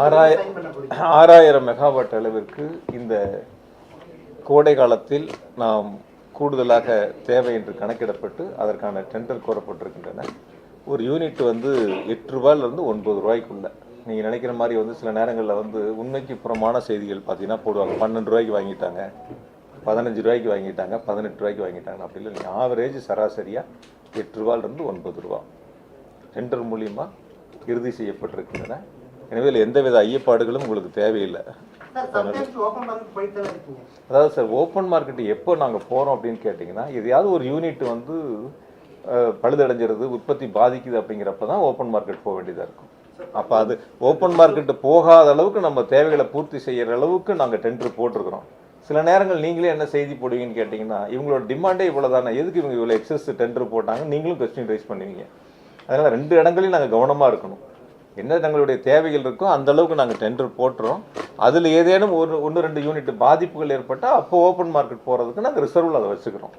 6000 megawatt அளவிற்கு இந்த கோடை காலத்தில் நாம் கூடுதலாக தேவை என்று கணக்கிடப்பட்டு அதற்கான டெண்டர் கோரப்பட்டிருக்கின்றன. ஒரு யூனிட் வந்து 8 ரூபாயிலிருந்து 9 ரூபாய்க்குள்ள. நீங்கள் நினைக்கிற மாதிரி வந்து சில நேரங்களில் வந்து உண்மைக்கு புறமான செய்திகள் பார்த்தீங்கன்னா போடுவாங்க. 12 ரூபாய்க்கு வாங்கிட்டாங்க, 15 ரூபாய்க்கு வாங்கிட்டாங்க, 18 ரூபாய்க்கு வாங்கிட்டாங்க. அப்படி இல்லை, ஆவரேஜ் சராசரியாக 8 ரூபாயிலிருந்து 9 ரூபா டெண்டர் மூலியமாக இறுதி செய்யப்பட்டிருக்கின்றன. எனவே இதில் எந்தவித ஐயப்பாடுகளும் உங்களுக்கு தேவையில்லை. அதாவது சார், ஓப்பன் மார்க்கெட் எப்போ நாங்கள் போகிறோம் அப்படின்னு கேட்டிங்கன்னா, எதையாவது ஒரு யூனிட் வந்து பழுதடைஞ்சிருது, உற்பத்தி பாதிக்குது அப்படிங்கிறப்ப தான் ஓப்பன் மார்க்கெட் போக வேண்டியதாக இருக்கும். அப்போ அது ஓப்பன் மார்க்கெட்டு போகாத அளவுக்கு நம்ம தேவைகளை பூர்த்தி செய்கிற அளவுக்கு நாங்கள் டெண்டர் போட்டிருக்கிறோம். சில நேரங்கள் நீங்களே என்ன செய்தி போடுவீங்கன்னு கேட்டிங்கன்னா, இவங்களோட டிமாண்டே இவ்வளோ தானே, எதுக்கு இவங்க இவ்வளோ எக்ஸஸ் டெண்டர் போட்டாங்க, நீங்களும் கொஸ்டின் ரைஸ் பண்ணுவீங்க. அதனால் 2 இடங்களையும் நாங்கள் கவனமாக இருக்கணும். என்ன தங்களுடைய தேவைகள் இருக்கோ அந்த அளவுக்கு நாங்கள் டெண்டர் போட்டுறோம். அதில் ஏதேனும் 1-2 யூனிட் பாதிப்புகள் ஏற்பட்டால் அப்போ ஓப்பன் மார்க்கெட் போகிறதுக்கு நாங்கள் ரிசர்வில் அதை வச்சுக்கிறோம்.